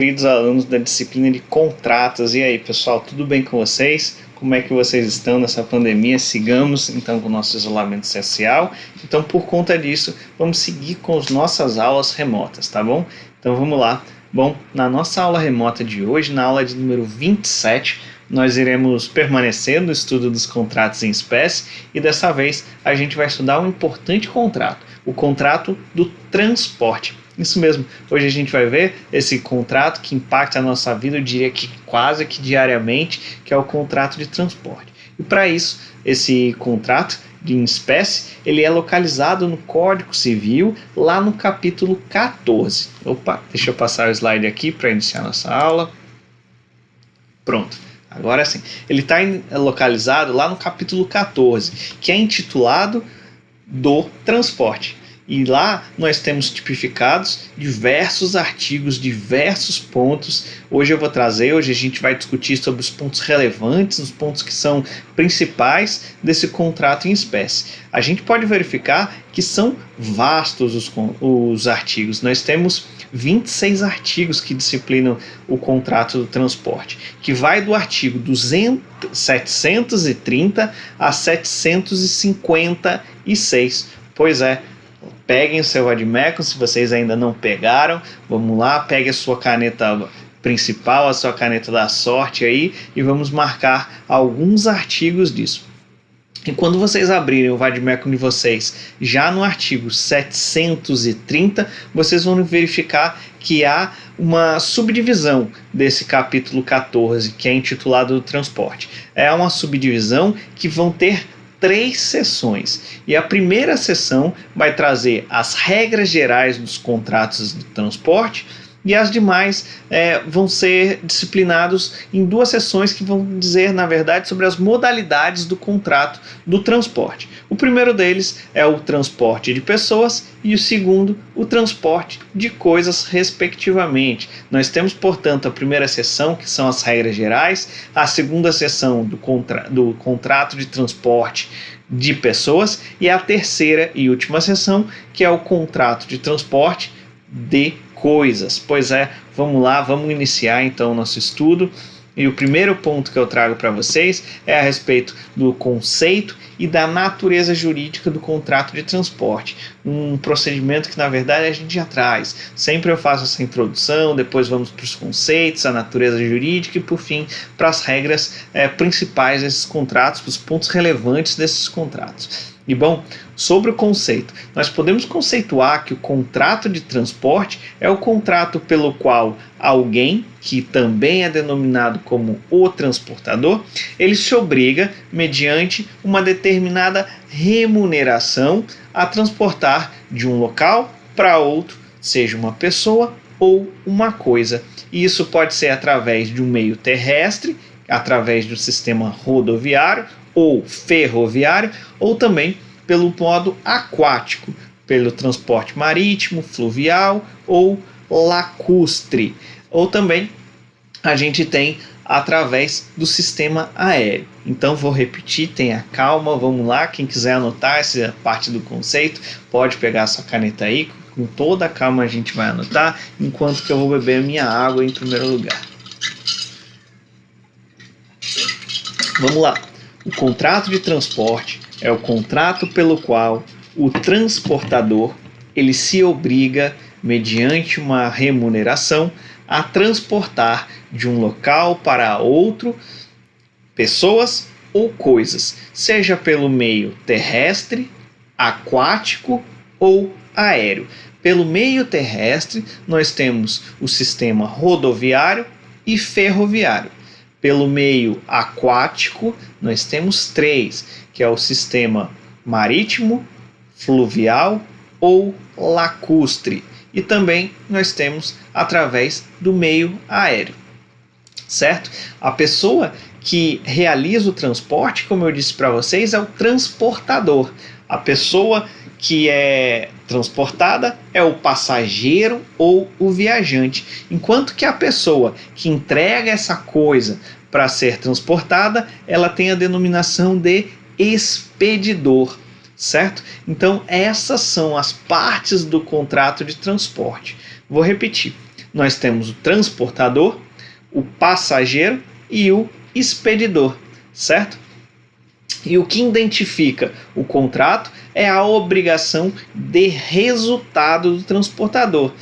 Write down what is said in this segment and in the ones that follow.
Queridos alunos da disciplina de contratos, e aí pessoal, tudo bem com vocês? Como é que vocês estão nessa pandemia? Sigamos então com o nosso isolamento social. Então, por conta disso, vamos seguir com as nossas aulas remotas, tá bom? Então vamos lá. Bom, na nossa aula remota de hoje, na aula de número 27, nós iremos permanecer no estudo dos contratos em espécie e dessa vez a gente vai estudar um importante contrato, o contrato do transporte. Isso mesmo, hoje a gente vai ver esse contrato que impacta a nossa vida, eu diria que quase que diariamente, que é o contrato de transporte. E para isso, esse contrato em espécie, ele é localizado no Código Civil, lá no capítulo 14. Opa, deixa eu passar o slide aqui para iniciar nossa aula. Pronto. Agora sim, ele está localizado lá no capítulo 14, que é intitulado do transporte. E lá nós temos tipificados diversos artigos, diversos pontos. Hoje a gente vai discutir sobre os pontos relevantes, os pontos que são principais desse contrato em espécie. A gente pode verificar que são vastos os artigos. Nós temos 26 artigos que disciplinam o contrato do transporte, que vai do artigo 730 a 756. Pois é, peguem o seu vademecum, se vocês ainda não pegaram, vamos lá, pegue a sua caneta principal, a sua caneta da sorte aí e vamos marcar alguns artigos disso. E quando vocês abrirem o vademecum de vocês, já no artigo 730, vocês vão verificar que há uma subdivisão desse capítulo 14, que é intitulado do transporte. É uma subdivisão que vão ter 3 sessões, e a primeira sessão vai trazer as regras gerais dos contratos de transporte e as demais vão ser disciplinados em 2 sessões que vão dizer, na verdade, sobre as modalidades do contrato do transporte. O primeiro deles é o transporte de pessoas e o segundo, o transporte de coisas, respectivamente. Nós temos, portanto, a primeira sessão, que são as regras gerais, a segunda sessão do contrato de transporte de pessoas e a terceira e última sessão, que é o contrato de transporte de coisas. Pois é, vamos lá, vamos iniciar então o nosso estudo. E o primeiro ponto que eu trago para vocês é a respeito do conceito e da natureza jurídica do contrato de transporte. Um procedimento que, na verdade, a gente já traz. Sempre eu faço essa introdução, depois vamos para os conceitos, a natureza jurídica e, por fim, para as regras principais desses contratos, para os pontos relevantes desses contratos. E bom, sobre o conceito, nós podemos conceituar que o contrato de transporte é o contrato pelo qual alguém, que também é denominado como o transportador, ele se obriga, mediante uma determinada remuneração, a transportar de um local para outro, seja uma pessoa ou uma coisa. E isso pode ser através de um meio terrestre, através do sistema rodoviário ou ferroviário, ou também pelo modo aquático, pelo transporte marítimo, fluvial ou lacustre. Ou também a gente tem através do sistema aéreo. Então vou repetir, tenha calma, vamos lá, quem quiser anotar essa parte do conceito, pode pegar sua caneta aí, com toda a calma a gente vai anotar, enquanto que eu vou beber minha água em primeiro lugar. Vamos lá. O contrato de transporte é o contrato pelo qual o transportador ele se obriga, mediante uma remuneração, a transportar de um local para outro pessoas ou coisas, seja pelo meio terrestre, aquático ou aéreo. Pelo meio terrestre, nós temos o sistema rodoviário e ferroviário. Pelo meio aquático, nós temos 3, que é o sistema marítimo, fluvial ou lacustre. E também nós temos através do meio aéreo, certo? A pessoa que realiza o transporte, como eu disse para vocês, é o transportador. A pessoa que é transportada é o passageiro ou o viajante, enquanto que a pessoa que entrega essa coisa para ser transportada, ela tem a denominação de expedidor, certo? Então essas são as partes do contrato de transporte. Vou repetir. nós temos o transportador, o passageiro e o expedidor, certo? E o que identifica o contrato é a obrigação de resultado do transportador.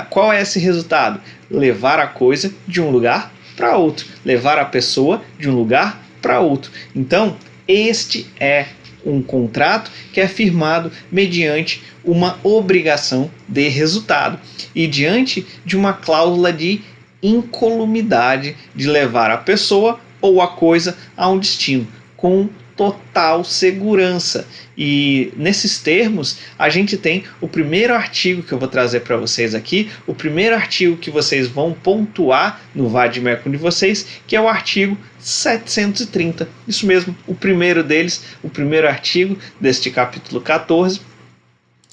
Qual é esse resultado? Levar a coisa de um lugar para outro, levar a pessoa de um lugar para outro. Então, este é um contrato que é firmado mediante uma obrigação de resultado e diante de uma cláusula de incolumidade de levar a pessoa ou a coisa a um destino com total segurança. E nesses termos, a gente tem o primeiro artigo que eu vou trazer para vocês aqui, o primeiro artigo que vocês vão pontuar no vade-mecum de vocês, que é o artigo 730. Isso mesmo, o primeiro deles, o primeiro artigo deste capítulo 14,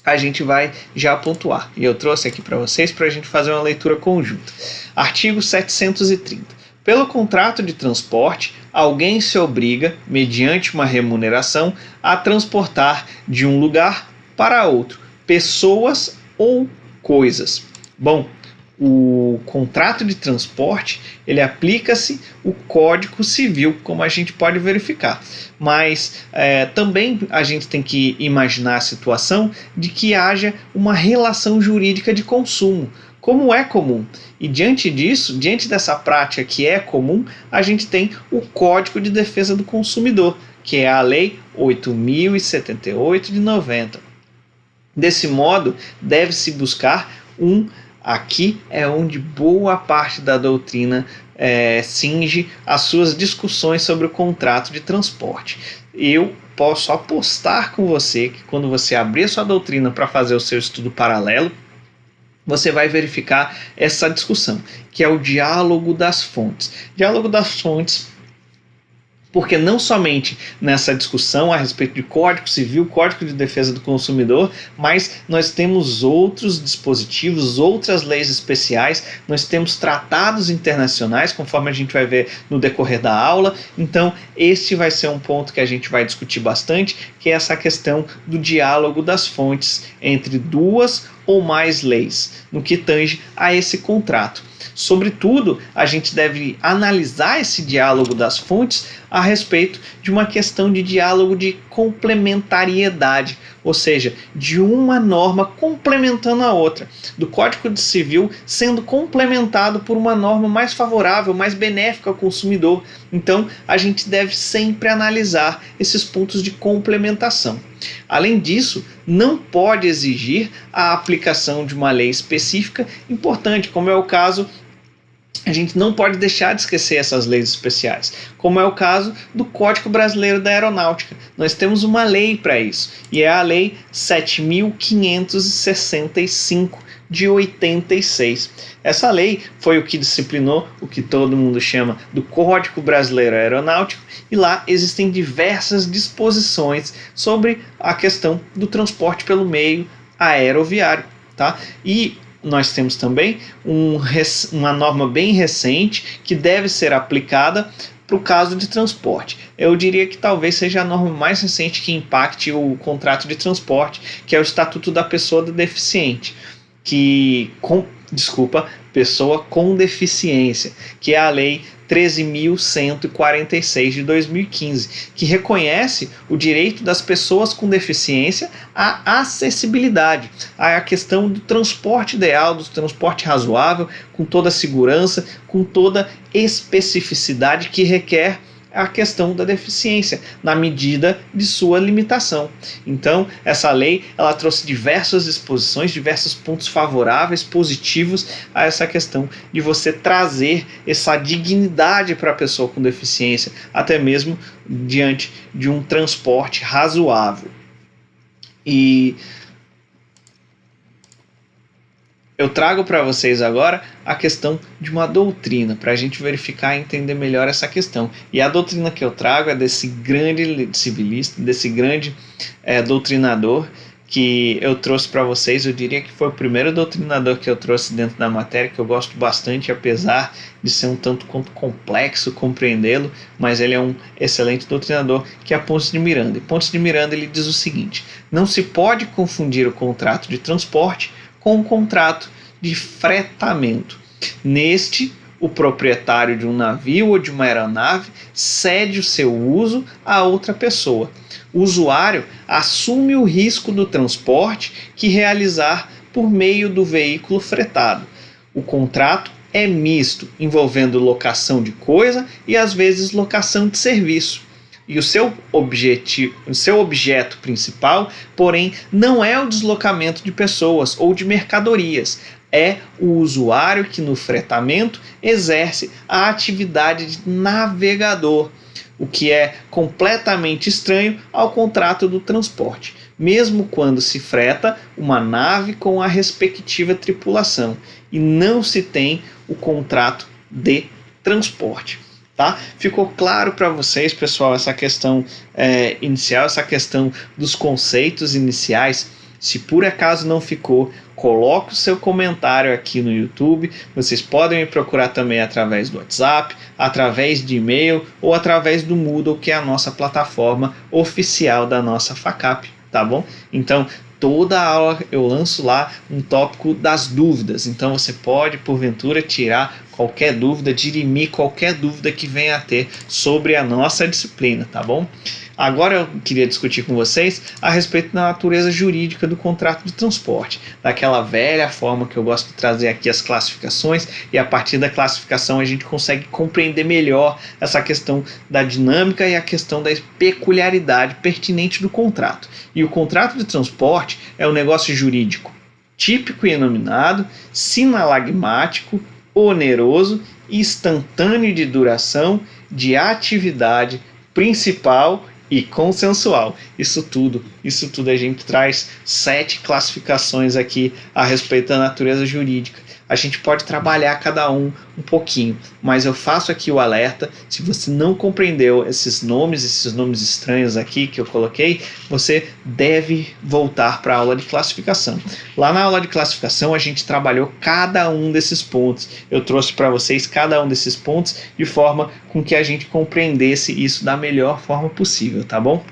a gente vai já pontuar. E eu trouxe aqui para vocês para a gente fazer uma leitura conjunta. Artigo 730. Pelo contrato de transporte, alguém se obriga, mediante uma remuneração, a transportar de um lugar para outro pessoas ou coisas. Bom, o contrato de transporte, ele aplica-se o Código Civil, como a gente pode verificar. Mas também a gente tem que imaginar a situação de que haja uma relação jurídica de consumo, como é comum. E diante disso, diante dessa prática que é comum, a gente tem o Código de Defesa do Consumidor, que é a Lei 8.078 de 90. Desse modo, deve-se buscar aqui é onde boa parte da doutrina cinge as suas discussões sobre o contrato de transporte. Eu posso apostar com você que quando você abrir a sua doutrina para fazer o seu estudo paralelo, você vai verificar essa discussão, que é o diálogo das fontes. Diálogo das fontes, porque não somente nessa discussão a respeito de Código Civil, Código de Defesa do Consumidor, mas nós temos outros dispositivos, outras leis especiais, nós temos tratados internacionais, conforme a gente vai ver no decorrer da aula. Então, este vai ser um ponto que a gente vai discutir bastante, que é essa questão do diálogo das fontes entre duas ou mais leis, no que tange a esse contrato. Sobretudo, a gente deve analisar esse diálogo das fontes a respeito de uma questão de diálogo de complementariedade, ou seja, de uma norma complementando a outra, do Código Civil sendo complementado por uma norma mais favorável, mais benéfica ao consumidor. Então, a gente deve sempre analisar esses pontos de complementação. Além disso, não pode exigir a aplicação de uma lei específica importante, como é o caso. A gente não pode deixar de esquecer essas leis especiais, como é o caso do Código Brasileiro da Aeronáutica. Nós temos uma lei para isso, e é a Lei 7.565 de 86. Essa lei foi o que disciplinou o que todo mundo chama do Código Brasileiro Aeronáutico, e lá existem diversas disposições sobre a questão do transporte pelo meio aeroviário, tá? E nós temos também uma norma bem recente que deve ser aplicada para o caso de transporte. Eu diria que talvez seja a norma mais recente que impacte o contrato de transporte, que é o Estatuto da Pessoa Deficiente, pessoa com deficiência, que é a Lei 13.146 de 2015, que reconhece o direito das pessoas com deficiência à acessibilidade, à questão do transporte ideal, do transporte razoável, com toda a segurança, com toda especificidade que requer a questão da deficiência, na medida de sua limitação. Então, essa lei, ela trouxe diversas disposições, diversos pontos favoráveis, positivos a essa questão de você trazer essa dignidade para a pessoa com deficiência, até mesmo diante de um transporte razoável. E eu trago para vocês agora a questão de uma doutrina, para a gente verificar e entender melhor essa questão. E a doutrina que eu trago é desse grande civilista, desse grande doutrinador que eu trouxe para vocês. Eu diria que foi o primeiro doutrinador que eu trouxe dentro da matéria, que eu gosto bastante, apesar de ser um tanto quanto complexo compreendê-lo, mas ele é um excelente doutrinador, que é Ponce de Miranda. E Ponce de Miranda, ele diz o seguinte: não se pode confundir o contrato de transporte com o contrato de fretamento. Neste, o proprietário de um navio ou de uma aeronave cede o seu uso a outra pessoa. O usuário assume o risco do transporte que realizar por meio do veículo fretado. O contrato é misto, envolvendo locação de coisa e às vezes locação de serviço. E o seu objeto principal, porém, não é o deslocamento de pessoas ou de mercadorias. É o usuário que no fretamento exerce a atividade de navegador, o que é completamente estranho ao contrato do transporte, mesmo quando se freta uma nave com a respectiva tripulação e não se tem o contrato de transporte. Tá? Ficou claro para vocês, pessoal, essa questão inicial, essa questão dos conceitos iniciais? Se por acaso não ficou, coloque o seu comentário aqui no YouTube. Vocês podem me procurar também através do WhatsApp, através de e-mail ou através do Moodle, que é a nossa plataforma oficial da nossa FACAP, tá bom? Então, toda aula eu lanço lá um tópico das dúvidas. Então, você pode, porventura, tirar qualquer dúvida, dirimir qualquer dúvida que venha a ter sobre a nossa disciplina, tá bom? Agora eu queria discutir com vocês a respeito da natureza jurídica do contrato de transporte, daquela velha forma que eu gosto de trazer aqui as classificações, e a partir da classificação a gente consegue compreender melhor essa questão da dinâmica e a questão da peculiaridade pertinente do contrato. E o contrato de transporte é um negócio jurídico típico e enominado, sinalagmático, oneroso, instantâneo de duração, de atividade principal e consensual. Isso tudo a gente traz 7 classificações aqui a respeito da natureza jurídica. A gente pode trabalhar cada um pouquinho, mas eu faço aqui o alerta: se você não compreendeu esses nomes estranhos aqui que eu coloquei, você deve voltar para a aula de classificação. Lá na aula de classificação a gente trabalhou cada um desses pontos. Eu trouxe para vocês cada um desses pontos de forma com que a gente compreendesse isso da melhor forma possível, tá bom?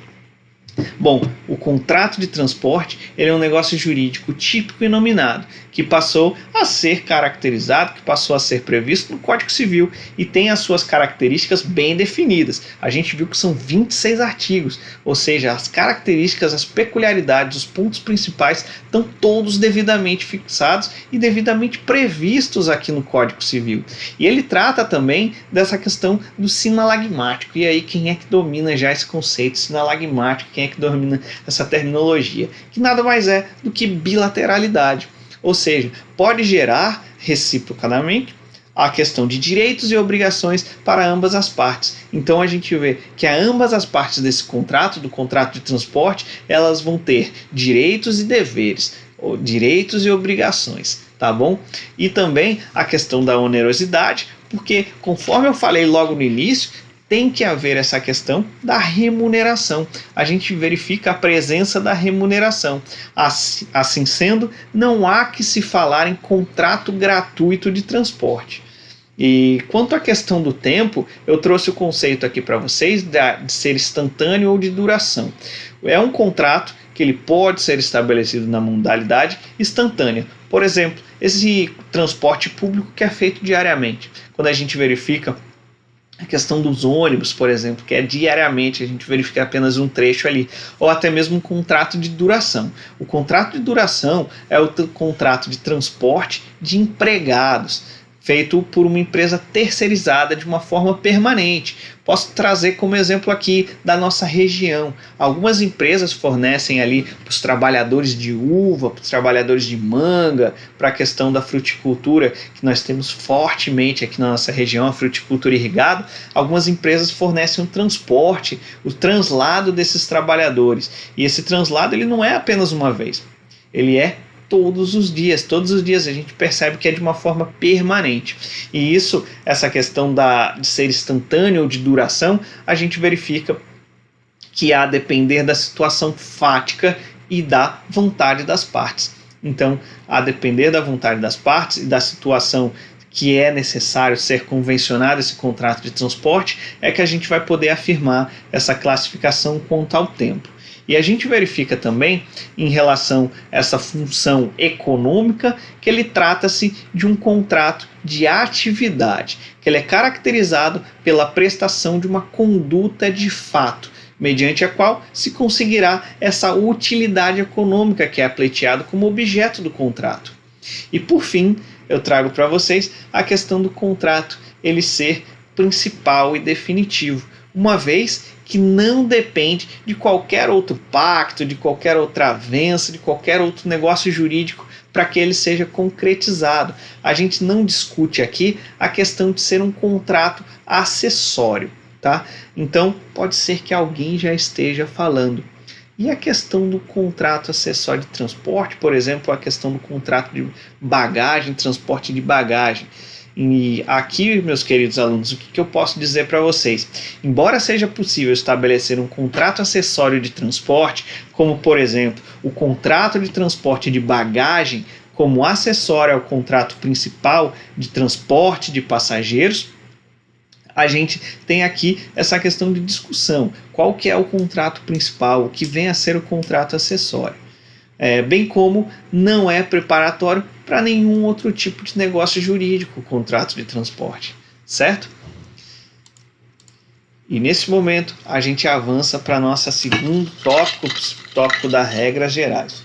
Bom, o contrato de transporte ele é um negócio jurídico típico e nominado, que passou a ser caracterizado, que passou a ser previsto no Código Civil e tem as suas características bem definidas. A gente viu que são 26 artigos, ou seja, as características, as peculiaridades, os pontos principais estão todos devidamente fixados e devidamente previstos aqui no Código Civil. E ele trata também dessa questão do sinalagmático. E aí, quem é que domina já esse conceito sinalagmático? Quem é que domina essa terminologia? Que nada mais é do que bilateralidade. Ou seja, pode gerar reciprocamente a questão de direitos e obrigações para ambas as partes. Então a gente vê que ambas as partes desse contrato, do contrato de transporte, elas vão ter direitos e deveres, ou direitos e obrigações, tá bom? E também a questão da onerosidade, porque conforme eu falei logo no início, tem que haver essa questão da remuneração. A gente verifica a presença da remuneração. Assim sendo, não há que se falar em contrato gratuito de transporte. E quanto à questão do tempo, eu trouxe o conceito aqui para vocês de ser instantâneo ou de duração. É um contrato que ele pode ser estabelecido na modalidade instantânea. Por exemplo, esse transporte público que é feito diariamente. Quando a gente verifica a questão dos ônibus, por exemplo, que é diariamente, a gente verifica apenas um trecho ali, ou até mesmo um contrato de duração. O contrato de duração é o contrato de transporte de empregados, feito por uma empresa terceirizada de uma forma permanente. Posso trazer como exemplo aqui da nossa região. Algumas empresas fornecem ali para os trabalhadores de uva, para os trabalhadores de manga, para a questão da fruticultura, que nós temos fortemente aqui na nossa região, a fruticultura irrigada. Algumas empresas fornecem um transporte, o translado desses trabalhadores. E esse translado ele não é apenas uma vez, ele é todos os dias a gente percebe que é de uma forma permanente. E isso, essa questão de ser instantâneo ou de duração, a gente verifica que há a depender da situação fática e da vontade das partes. Então, a depender da vontade das partes e da situação que é necessário ser convencionado esse contrato de transporte, é que a gente vai poder afirmar essa classificação quanto ao tempo. E a gente verifica também, em relação a essa função econômica, que ele trata-se de um contrato de atividade, que ele é caracterizado pela prestação de uma conduta de fato, mediante a qual se conseguirá essa utilidade econômica que é pleiteado como objeto do contrato. E por fim, eu trago para vocês a questão do contrato ele ser principal e definitivo, uma vez que não depende de qualquer outro pacto, de qualquer outra avença, de qualquer outro negócio jurídico para que ele seja concretizado. A gente não discute aqui a questão de ser um contrato acessório, tá? Então, pode ser que alguém já esteja falando. E a questão do contrato acessório de transporte, por exemplo, a questão do contrato de bagagem, transporte de bagagem. E aqui, meus queridos alunos, o que eu posso dizer para vocês? Embora seja possível estabelecer um contrato acessório de transporte, como por exemplo, o contrato de transporte de bagagem, como acessório ao contrato principal de transporte de passageiros, a gente tem aqui essa questão de discussão. Qual que é o contrato principal, o que vem a ser o contrato acessório? Bem como não é preparatório para nenhum outro tipo de negócio jurídico, o contrato de transporte, certo? E nesse momento a gente avança para nosso segundo tópico das regras gerais.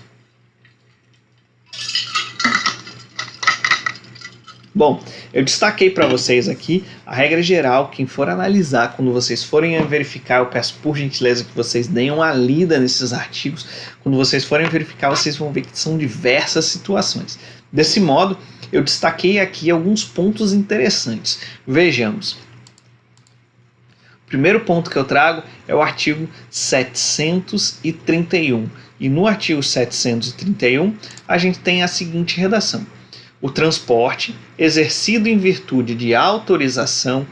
Bom, eu destaquei para vocês aqui a regra geral. Quem for analisar, quando vocês forem verificar, eu peço por gentileza que vocês deem uma lida nesses artigos. Quando vocês forem verificar, vocês vão ver que são diversas situações. Desse modo, eu destaquei aqui alguns pontos interessantes. Vejamos. O primeiro ponto que eu trago é o artigo 731. E no artigo 731, a gente tem a seguinte redação: o transporte, exercido em virtude de autorização,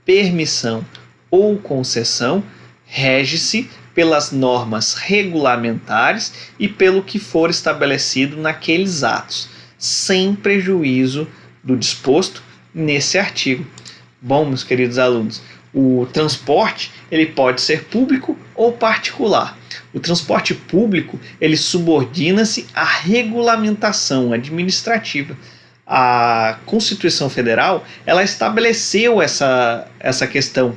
permissão ou concessão, rege-se pelas normas regulamentares e pelo que for estabelecido naqueles atos, sem prejuízo do disposto nesse artigo. Bom, meus queridos alunos, o transporte ele pode ser público ou particular. O transporte público ele subordina-se à regulamentação administrativa. A Constituição Federal ela estabeleceu essa questão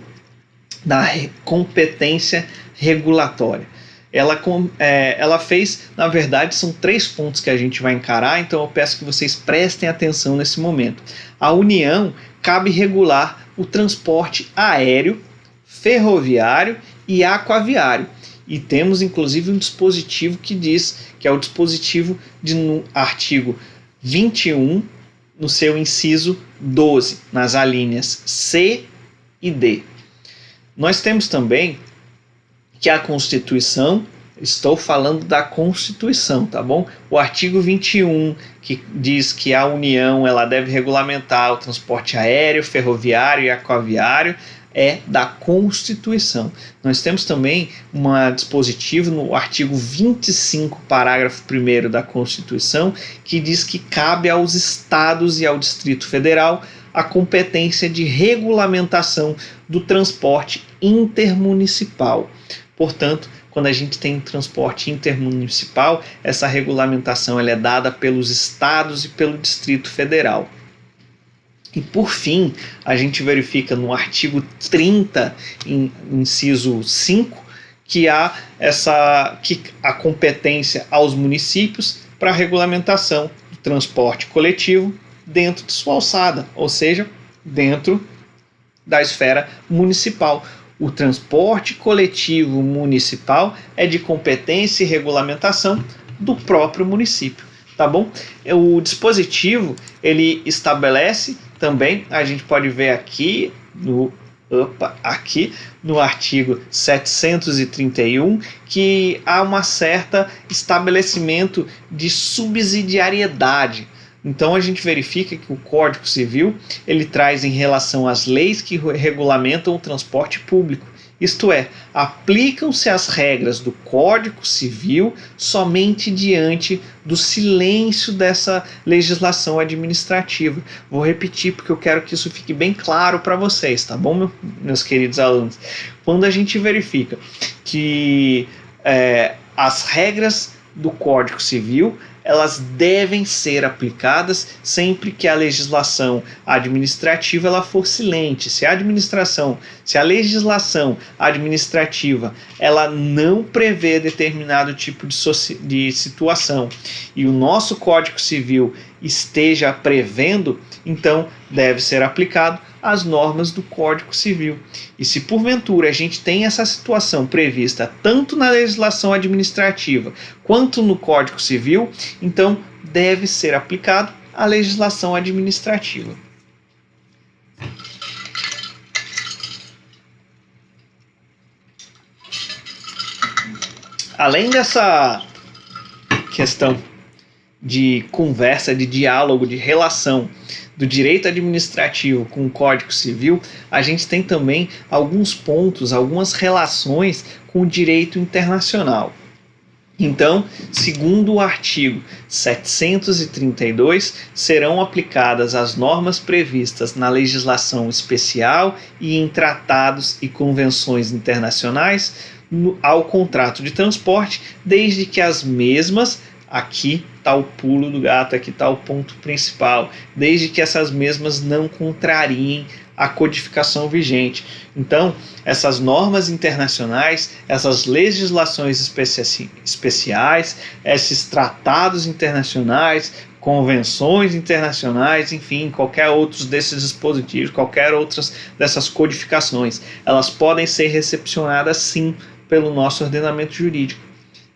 da competência regulatória. Ela fez, na verdade, são 3 pontos que a gente vai encarar, então eu peço que vocês prestem atenção nesse momento. A União cabe regular o transporte aéreo, ferroviário e aquaviário. E temos, inclusive, um dispositivo que diz que é o dispositivo no artigo 21, no seu inciso 12, nas alíneas C e D. Nós temos também que a Constituição, estou falando da Constituição, tá bom? O artigo 21, que diz que a União ela deve regulamentar o transporte aéreo, ferroviário e aquaviário, é da Constituição. Nós temos também um dispositivo no artigo 25, parágrafo 1º da Constituição, que diz que cabe aos estados e ao Distrito Federal a competência de regulamentação do transporte intermunicipal. Portanto, quando a gente tem transporte intermunicipal, essa regulamentação ela é dada pelos estados e pelo Distrito Federal. E por fim, a gente verifica no artigo 30, inciso 5, que há a competência aos municípios para a regulamentação do transporte coletivo dentro de sua alçada, ou seja, dentro da esfera municipal. O transporte coletivo municipal é de competência e regulamentação do próprio município, tá bom? O dispositivo, ele estabelece também, a gente pode ver aqui no artigo 731, que há uma certa estabelecimento de subsidiariedade. Então a gente verifica que o Código Civil ele traz em relação às leis que regulamentam o transporte público. Isto é, aplicam-se as regras do Código Civil somente diante do silêncio dessa legislação administrativa. Vou repetir porque eu quero que isso fique bem claro para vocês, tá bom, meus queridos alunos? Quando a gente verifica que as regras do Código Civil, elas devem ser aplicadas sempre que a legislação administrativa ela for silente. Se a legislação administrativa ela não prevê determinado tipo de situação e o nosso Código Civil esteja prevendo, então deve ser aplicado as normas do Código Civil. E se porventura a gente tem essa situação prevista tanto na legislação administrativa quanto no Código Civil, então deve ser aplicado a legislação administrativa. Além dessa questão de conversa, de diálogo, de relação do direito administrativo com o Código Civil, a gente tem também alguns pontos, algumas relações com o direito internacional. Então, segundo o artigo 732, serão aplicadas as normas previstas na legislação especial e em tratados e convenções internacionais ao contrato de transporte, desde que as mesmas, aqui está o pulo do gato, aqui está o ponto principal, desde que essas mesmas não contrariem a codificação vigente. Então, essas normas internacionais, essas legislações especiais, esses tratados internacionais, convenções internacionais, enfim, qualquer outros desses dispositivos, qualquer outras dessas codificações, elas podem ser recepcionadas sim pelo nosso ordenamento jurídico,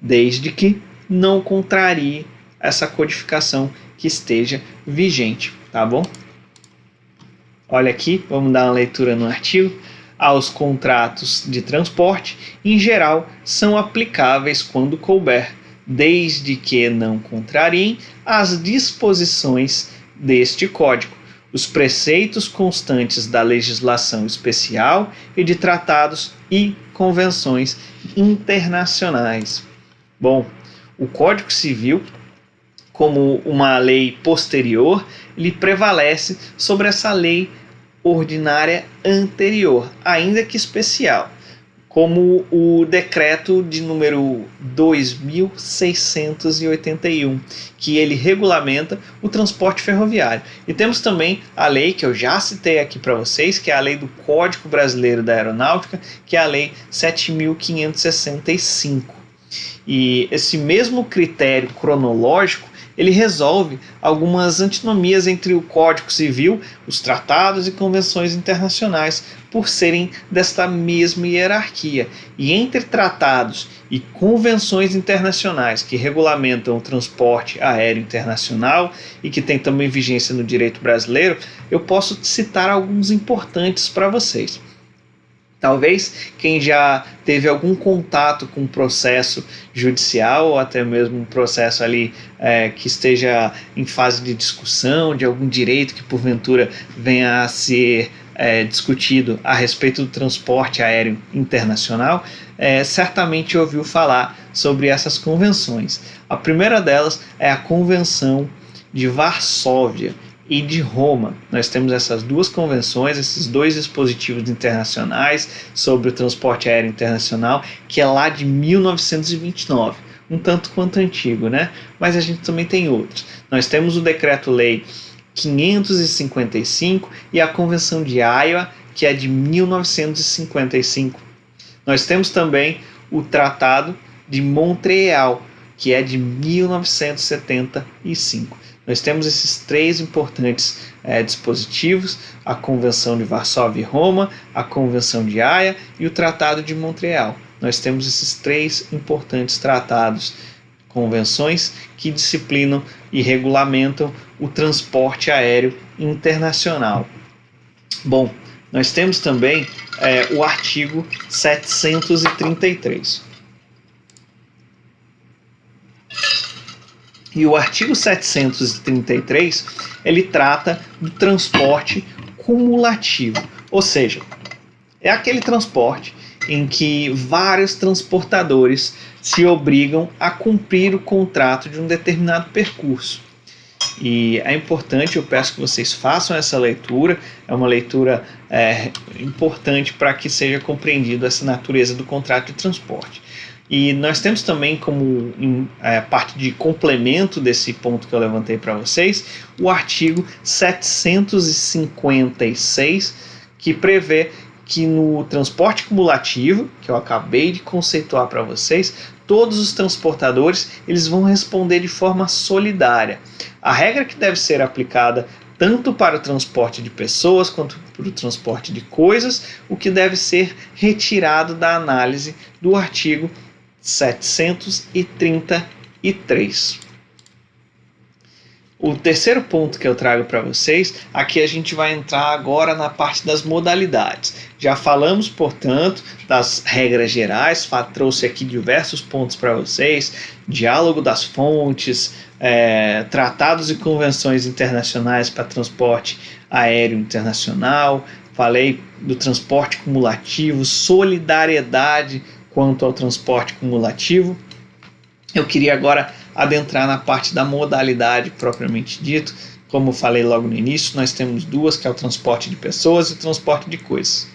desde que não contrarie essa codificação que esteja vigente, tá bom? Olha aqui, vamos dar uma leitura no artigo. Aos contratos de transporte, em geral, são aplicáveis quando couber, desde que não contrariem as disposições deste Código, os preceitos constantes da legislação especial e de tratados e convenções internacionais. Bom, o Código Civil, como uma lei posterior, ele prevalece sobre essa lei ordinária anterior, ainda que especial, como o decreto de número 2681, que ele regulamenta o transporte ferroviário. E temos também a lei que eu já citei aqui para vocês, que é a lei do Código Brasileiro da Aeronáutica, que é a lei 7.565. E esse mesmo critério cronológico, ele resolve algumas antinomias entre o Código Civil, os tratados e convenções internacionais, por serem desta mesma hierarquia. E entre tratados e convenções internacionais que regulamentam o transporte aéreo internacional e que tem também vigência no direito brasileiro, eu posso citar alguns importantes para vocês. Talvez quem já teve algum contato com um processo judicial ou até mesmo um processo ali que esteja em fase de discussão de algum direito que porventura venha a ser discutido a respeito do transporte aéreo internacional, certamente ouviu falar sobre essas convenções. A primeira delas é a Convenção de Varsóvia e de Roma. Nós temos essas duas convenções, esses dois dispositivos internacionais sobre o transporte aéreo internacional, que é lá de 1929, um tanto quanto antigo, né? Mas a gente também tem outros. Nós temos o Decreto-Lei 555 e a Convenção de Haia, que é de 1955. Nós temos também o Tratado de Montreal, que é de 1975. Nós temos esses três importantes dispositivos, a Convenção de Varsóvia e Roma, a Convenção de Haia e o Tratado de Montreal. Nós temos esses três importantes tratados, convenções que disciplinam e regulamentam o transporte aéreo internacional. Bom, nós temos também o artigo 733. E o artigo 733, ele trata do transporte cumulativo, ou seja, é aquele transporte em que vários transportadores se obrigam a cumprir o contrato de um determinado percurso. E é importante, eu peço que vocês façam essa leitura, é uma leitura importante para que seja compreendido essa natureza do contrato de transporte. E nós temos também como parte de complemento desse ponto que eu levantei para vocês, o artigo 756, que prevê que no transporte cumulativo, que eu acabei de conceituar para vocês, todos os transportadores eles vão responder de forma solidária. A regra que deve ser aplicada tanto para o transporte de pessoas quanto para o transporte de coisas, o que deve ser retirado da análise do artigo 733. O terceiro ponto que eu trago para vocês, aqui a gente vai entrar agora na parte das modalidades. Já falamos, portanto, das regras gerais, trouxe aqui diversos pontos para vocês, diálogo das fontes, tratados e convenções internacionais para transporte aéreo internacional, falei do transporte cumulativo, solidariedade quanto ao transporte cumulativo. Eu queria agora adentrar na parte da modalidade propriamente dito. Como eu falei logo no início, nós temos duas, que é o transporte de pessoas e o transporte de coisas.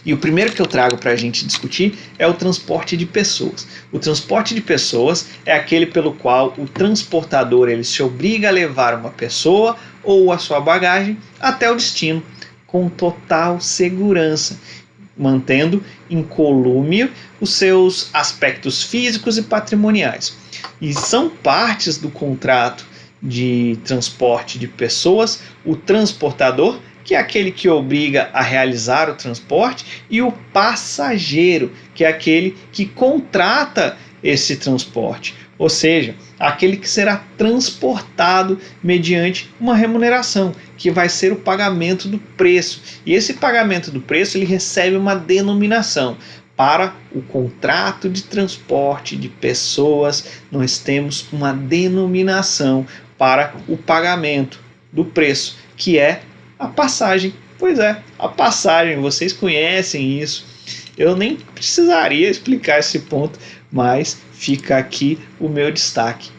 E o primeiro que eu trago para a gente discutir é o transporte de pessoas. O transporte de pessoas é aquele pelo qual o transportador ele se obriga a levar uma pessoa ou a sua bagagem até o destino, com total segurança, mantendo incolume os seus aspectos físicos e patrimoniais. E são partes do contrato de transporte de pessoas o transportador, que é aquele que obriga a realizar o transporte, e o passageiro, que é aquele que contrata esse transporte, ou seja, aquele que será transportado mediante uma remuneração, que vai ser o pagamento do preço. E esse pagamento do preço ele recebe uma denominação. Para o contrato de transporte de pessoas, nós temos uma denominação para o pagamento do preço, que é a passagem. Pois é, a passagem, vocês conhecem isso. Eu nem precisaria explicar esse ponto, mas fica aqui o meu destaque.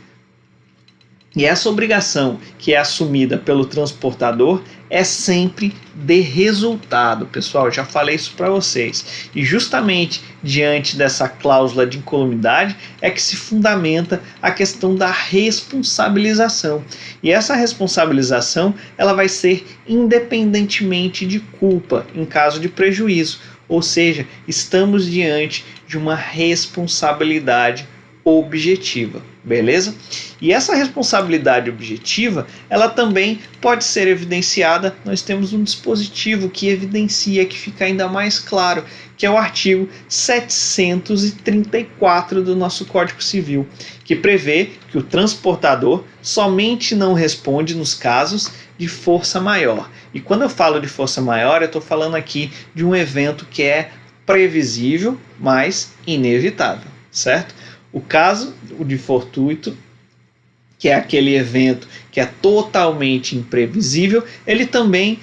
E essa obrigação que é assumida pelo transportador é sempre de resultado, pessoal, já falei isso para vocês. E justamente diante dessa cláusula de incolumidade é que se fundamenta a questão da responsabilização. E essa responsabilização ela vai ser independentemente de culpa em caso de prejuízo, ou seja, estamos diante de uma responsabilidade objetiva, beleza? E essa responsabilidade objetiva, ela também pode ser evidenciada, nós temos um dispositivo que evidencia, que fica ainda mais claro, que é o artigo 734 do nosso Código Civil, que prevê que o transportador somente não responde nos casos de força maior. E quando eu falo de força maior, eu estou falando aqui de um evento que é previsível, mas inevitável, certo? O caso de fortuito, que é aquele evento que é totalmente imprevisível, ele também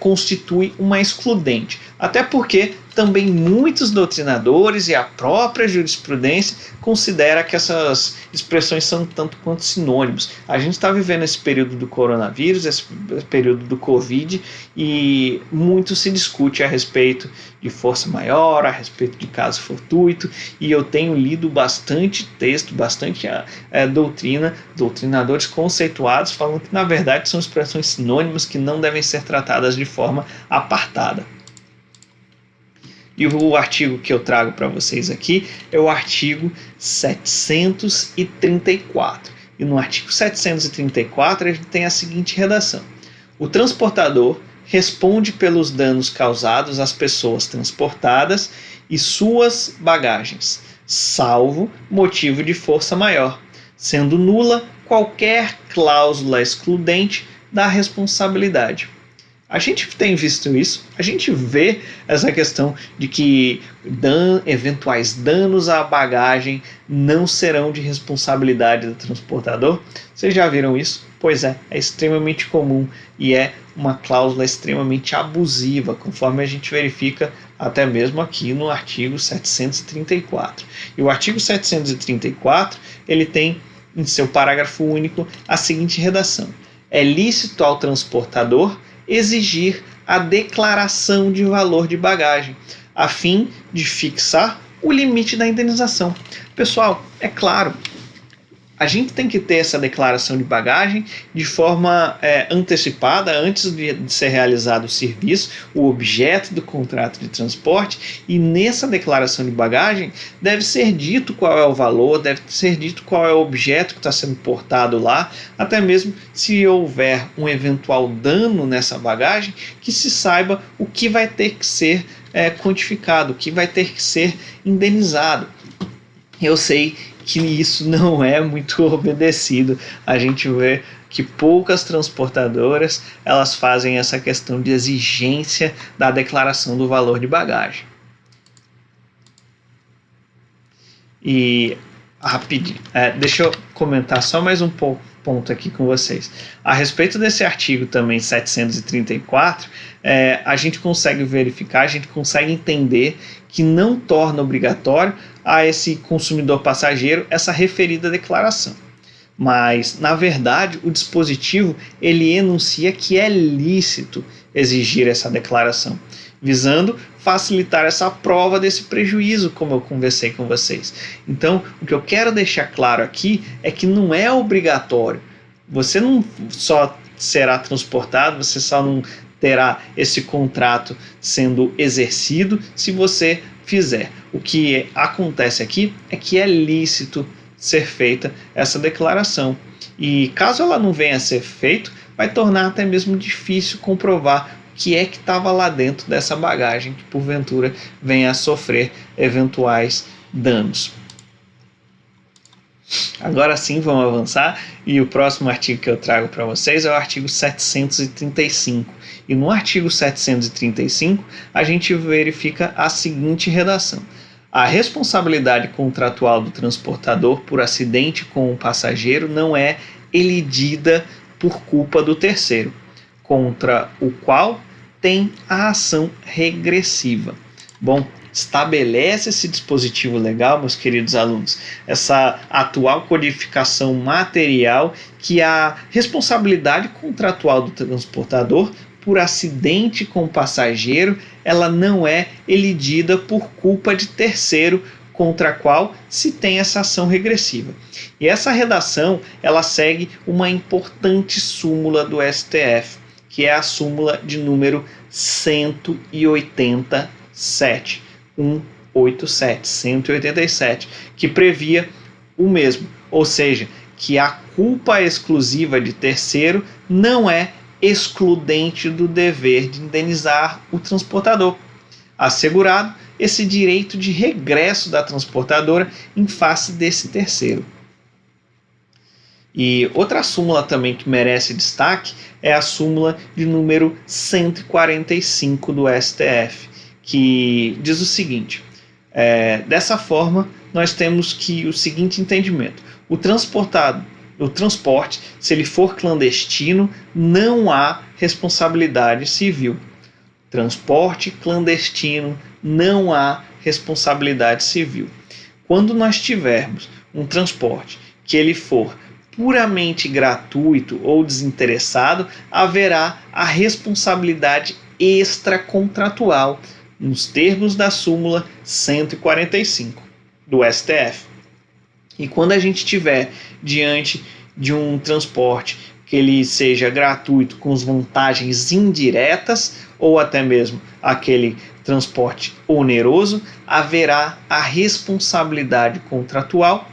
constitui uma excludente. Até porque também muitos doutrinadores e a própria jurisprudência considera que essas expressões são tanto quanto sinônimos. A gente está vivendo esse período do coronavírus, esse período do Covid, e muito se discute a respeito de força maior, a respeito de caso fortuito, e eu tenho lido bastante texto, bastante doutrinadores conceituados falando que na verdade são expressões sinônimas que não devem ser tratadas de forma apartada. E o artigo que eu trago para vocês aqui é o artigo 734. E no artigo 734 a gente tem a seguinte redação: o transportador responde pelos danos causados às pessoas transportadas e suas bagagens, salvo motivo de força maior, sendo nula qualquer cláusula excludente da responsabilidade. A gente tem visto isso, a gente vê essa questão de que eventuais danos à bagagem não serão de responsabilidade do transportador. Vocês já viram isso? Pois é extremamente comum e é uma cláusula extremamente abusiva, conforme a gente verifica até mesmo aqui no artigo 734. E o artigo 734, ele tem em seu parágrafo único a seguinte redação: é lícito ao transportador exigir a declaração de valor de bagagem, a fim de fixar o limite da indenização. Pessoal, é claro, a gente tem que ter essa declaração de bagagem de forma antecipada, antes de ser realizado o serviço, o objeto do contrato de transporte, e nessa declaração de bagagem deve ser dito qual é o valor, deve ser dito qual é o objeto que está sendo portado lá, até mesmo se houver um eventual dano nessa bagagem, que se saiba o que vai ter que ser quantificado, o que vai ter que ser indenizado. Eu sei que isso não é muito obedecido. A gente vê que poucas transportadoras elas fazem essa questão de exigência da declaração do valor de bagagem. E rapidinho, deixa eu comentar só mais um ponto aqui com vocês. A respeito desse artigo também 734, a gente consegue verificar, a gente consegue entender que não torna obrigatório a esse consumidor passageiro essa referida declaração. Mas, na verdade, o dispositivo ele enuncia que é lícito exigir essa declaração, visando facilitar essa prova desse prejuízo, como eu conversei com vocês. Então, o que eu quero deixar claro aqui é que não é obrigatório. Você não só será transportado, você só não terá esse contrato sendo exercido se você fizer. O que acontece aqui é que é lícito ser feita essa declaração. E caso ela não venha a ser feita, vai tornar até mesmo difícil comprovar o que é que estava lá dentro dessa bagagem que porventura venha a sofrer eventuais danos. Agora sim, vamos avançar, e o próximo artigo que eu trago para vocês é o artigo 735. E no artigo 735, a gente verifica a seguinte redação: a responsabilidade contratual do transportador por acidente com o passageiro não é elidida por culpa do terceiro, contra o qual tem a ação regressiva. Bom, estabelece esse dispositivo legal, meus queridos alunos, essa atual codificação material, que a responsabilidade contratual do transportador por acidente com o passageiro, ela não é elidida por culpa de terceiro, contra a qual se tem essa ação regressiva. E essa redação, ela segue uma importante súmula do STF, que é a súmula de número 187, 187, que previa o mesmo, ou seja, que a culpa exclusiva de terceiro não é excludente do dever de indenizar o transportador, assegurado esse direito de regresso da transportadora em face desse terceiro. E outra súmula também que merece destaque é a súmula de número 145 do STF, que diz o seguinte: dessa forma, nós temos que o seguinte entendimento: o transporte, se ele for clandestino, não há responsabilidade civil. Transporte clandestino, não há responsabilidade civil. Quando nós tivermos um transporte que ele for puramente gratuito ou desinteressado, haverá a responsabilidade extracontratual, nos termos da súmula 145 do STF. E quando a gente estiver diante de um transporte que ele seja gratuito com as vantagens indiretas, ou até mesmo aquele transporte oneroso, haverá a responsabilidade contratual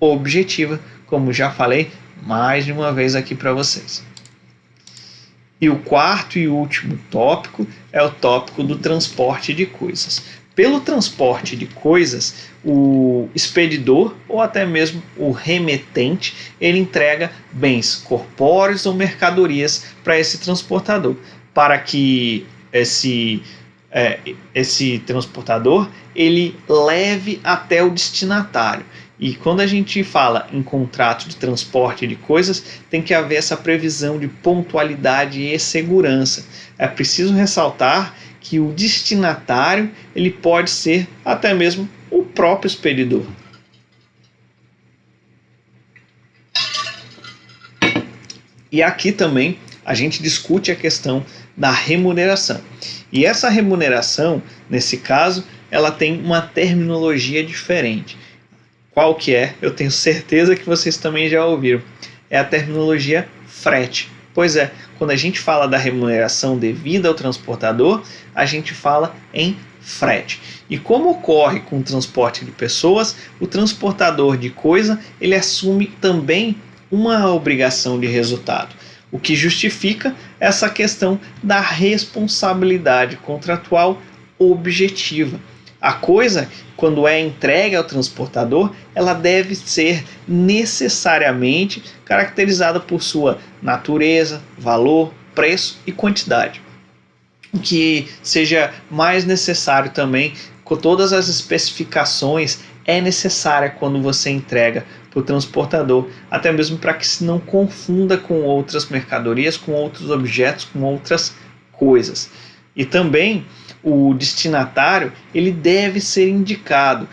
objetiva, como já falei mais de uma vez aqui para vocês. E o quarto e último tópico é o tópico do transporte de coisas. Pelo transporte de coisas, o expedidor ou até mesmo o remetente, ele entrega bens corpóreos ou mercadorias para esse transportador, para que esse transportador ele leve até o destinatário. E quando a gente fala em contrato de transporte de coisas, tem que haver essa previsão de pontualidade e segurança. É preciso ressaltar que o destinatário ele pode ser até mesmo o próprio expedidor. E aqui também a gente discute a questão da remuneração. E essa remuneração, nesse caso, ela tem uma terminologia diferente. Qual que é? Eu tenho certeza que vocês também já ouviram. É a terminologia frete. Pois é, quando a gente fala da remuneração devida ao transportador, a gente fala em frete. E como ocorre com o transporte de pessoas, o transportador de coisa, ele assume também uma obrigação de resultado, o que justifica essa questão da responsabilidade contratual objetiva. A coisa, quando é entregue ao transportador, ela deve ser necessariamente caracterizada por sua natureza, valor, preço e quantidade. O que seja mais necessário também, com todas as especificações, é necessária quando você entrega para o transportador, até mesmo para que se não confunda com outras mercadorias, com outros objetos, com outras coisas. E também o destinatário, ele deve ser indicado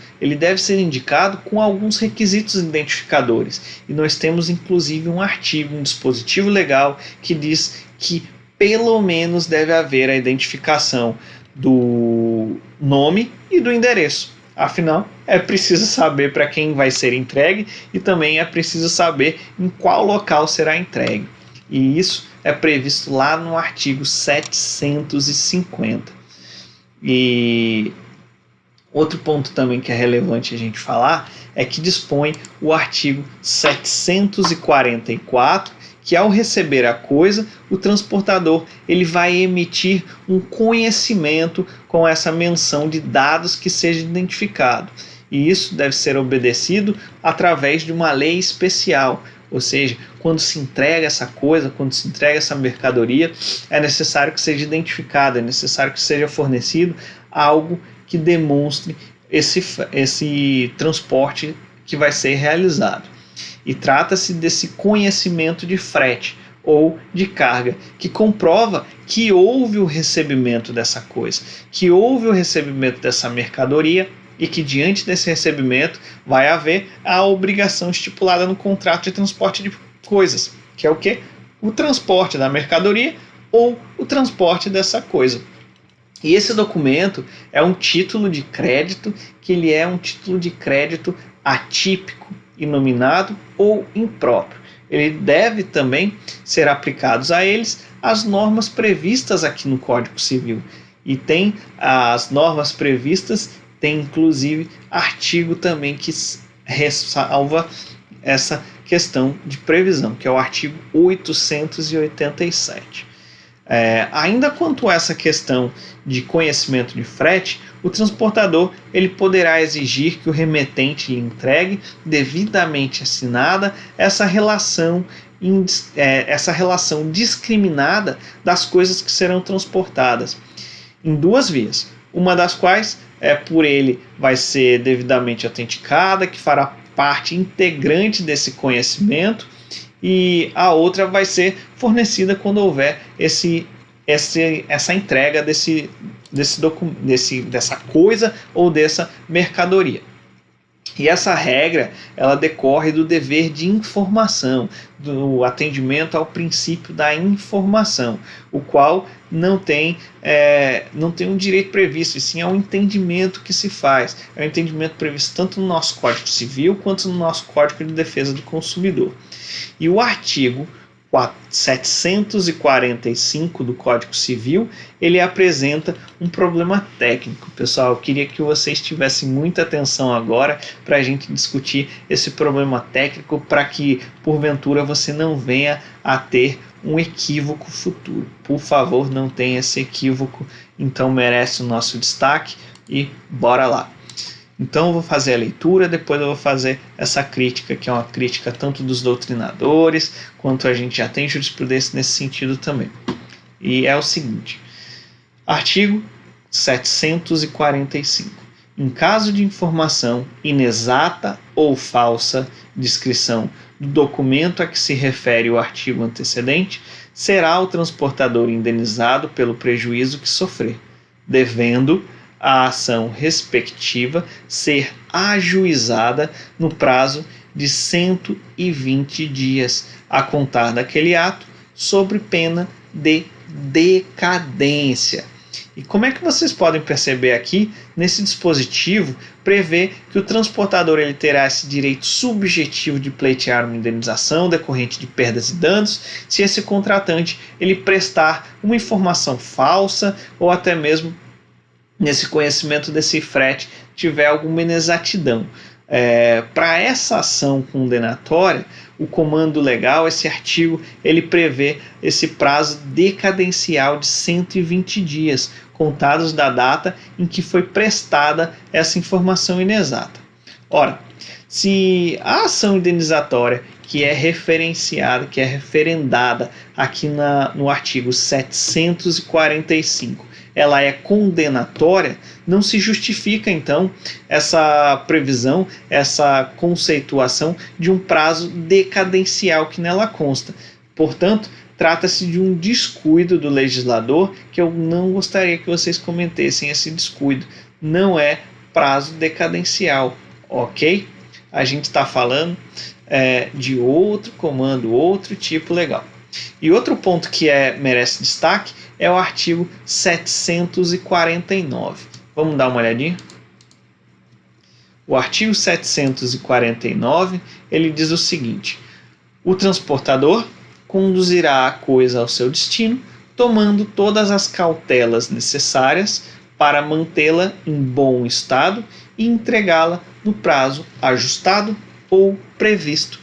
com alguns requisitos identificadores. E nós temos inclusive um artigo, um dispositivo legal que diz que pelo menos deve haver a identificação do nome e do endereço. Afinal, é preciso saber para quem vai ser entregue e também é preciso saber em qual local será entregue. E isso é previsto lá no artigo 750. E outro ponto também que é relevante a gente falar é que dispõe o artigo 744, que ao receber a coisa, o transportador ele vai emitir um conhecimento com essa menção de dados que seja identificado. E isso deve ser obedecido através de uma lei especial. Ou seja, quando se entrega essa coisa, quando se entrega essa mercadoria, é necessário que seja identificado, é necessário que seja fornecido algo que demonstre esse transporte que vai ser realizado. E trata-se desse conhecimento de frete ou de carga, que comprova que houve o recebimento dessa coisa, que houve o recebimento dessa mercadoria e que diante desse recebimento vai haver a obrigação estipulada no contrato de transporte de coisas, que é o quê? O transporte da mercadoria ou o transporte dessa coisa. E esse documento é um título de crédito, que ele é um título de crédito atípico, inominado ou impróprio. Ele deve também ser aplicados a eles as normas previstas aqui no Código Civil. E tem as normas previstas, tem inclusive artigo também que ressalva essa questão de previsão, que é o artigo 887. Ainda quanto a essa questão de conhecimento de frete, o transportador ele poderá exigir que o remetente lhe entregue devidamente assinada essa relação discriminada das coisas que serão transportadas, em duas vias. Uma das quais por ele vai ser devidamente autenticada, que fará parte integrante desse conhecimento, e a outra vai ser fornecida quando houver essa entrega dessa coisa ou dessa mercadoria. E essa regra ela decorre do dever de informação, do atendimento ao princípio da informação, o qual não tem um direito previsto, e sim é um entendimento que se faz. É um entendimento previsto tanto no nosso Código Civil quanto no nosso Código de Defesa do Consumidor. E o artigo 745 do Código Civil, ele apresenta um problema técnico. Pessoal, eu queria que vocês tivessem muita atenção agora para a gente discutir esse problema técnico, para que, porventura, você não venha a ter um equívoco futuro. Por favor, não tenha esse equívoco, então merece o nosso destaque e bora lá. Então eu vou fazer a leitura, depois eu vou fazer essa crítica, que é uma crítica tanto dos doutrinadores, quanto a gente já tem jurisprudência nesse sentido também. E é o seguinte, artigo 745. Em caso de informação inexata ou falsa descrição do documento a que se refere o artigo antecedente, será o transportador indenizado pelo prejuízo que sofrer, devendo a ação respectiva ser ajuizada no prazo de 120 dias a contar daquele ato, sobre pena de decadência. E como é que vocês podem perceber aqui, nesse dispositivo, prevê que o transportador ele terá esse direito subjetivo de pleitear uma indenização decorrente de perdas e danos se esse contratante ele prestar uma informação falsa ou até mesmo nesse conhecimento desse frete tiver alguma inexatidão. Para essa ação condenatória, o comando legal, esse artigo, ele prevê esse prazo decadencial de 120 dias, contados da data em que foi prestada essa informação inexata. Ora, se a ação indenizatória que é referenciada, que é referendada aqui no artigo 745, ela é condenatória, não se justifica, então, essa previsão, essa conceituação de um prazo decadencial que nela consta. Portanto, trata-se de um descuido do legislador que eu não gostaria que vocês cometessem esse descuido. Não é prazo decadencial, ok? A gente está falando de outro comando, outro tipo legal. E outro ponto que merece destaque é o artigo 749. Vamos dar uma olhadinha? O artigo 749, ele diz o seguinte: o transportador conduzirá a coisa ao seu destino, tomando todas as cautelas necessárias para mantê-la em bom estado e entregá-la no prazo ajustado ou previsto.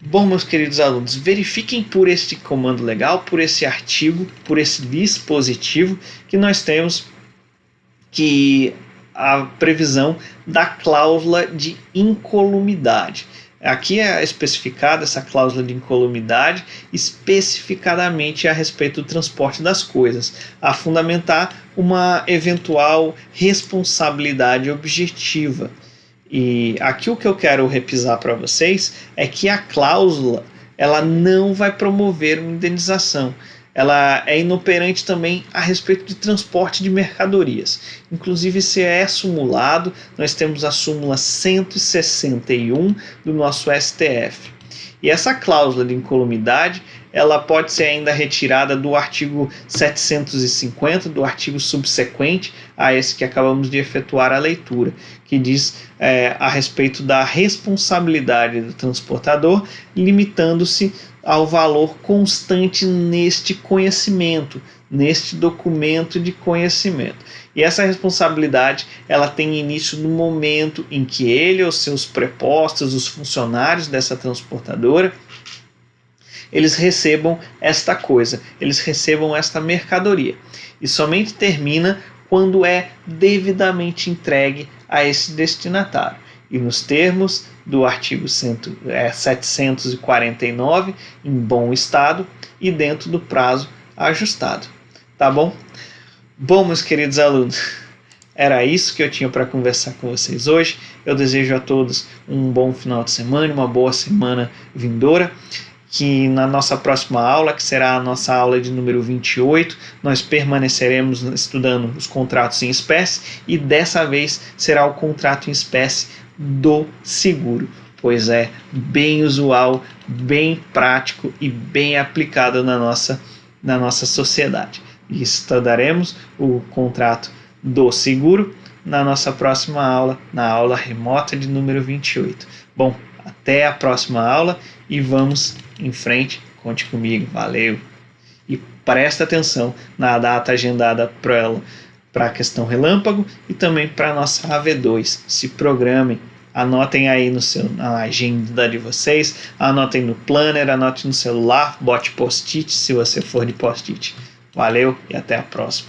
Bom, meus queridos alunos, verifiquem por este comando legal, por esse artigo, por esse dispositivo que nós temos que a previsão da cláusula de incolumidade. Aqui é especificada essa cláusula de incolumidade especificadamente a respeito do transporte das coisas, a fundamentar uma eventual responsabilidade objetiva. E aqui o que eu quero repisar para vocês é que a cláusula ela não vai promover uma indenização. Ela é inoperante também a respeito de transporte de mercadorias. Inclusive, se é simulado, nós temos a súmula 161 do nosso STF. E essa cláusula de incolumidade, ela pode ser ainda retirada do artigo 750, do artigo subsequente a esse que acabamos de efetuar a leitura, que diz a respeito da responsabilidade do transportador, limitando-se ao valor constante neste conhecimento, neste documento de conhecimento. E essa responsabilidade ela tem início no momento em que ele ou seus prepostos, os funcionários dessa transportadora, eles recebam esta coisa, eles recebam esta mercadoria. E somente termina quando é devidamente entregue a esse destinatário. E nos termos do artigo 749, em bom estado e dentro do prazo ajustado. Tá bom? Bom, meus queridos alunos, era isso que eu tinha para conversar com vocês hoje. Eu desejo a todos um bom final de semana, uma boa semana vindoura. Que na nossa próxima aula, que será a nossa aula de número 28, nós permaneceremos estudando os contratos em espécie e dessa vez será o contrato em espécie do seguro, pois é bem usual, bem prático e bem aplicado na nossa sociedade. E estudaremos o contrato do seguro na nossa próxima aula, na aula remota de número 28. Bom, até a próxima aula e vamos em frente, conte comigo, valeu! E presta atenção na data agendada para a questão relâmpago e também para a nossa AV2, se programem, anotem aí na agenda de vocês, anotem no planner, anotem no celular, bote post-it se você for de post-it. Valeu e até a próxima!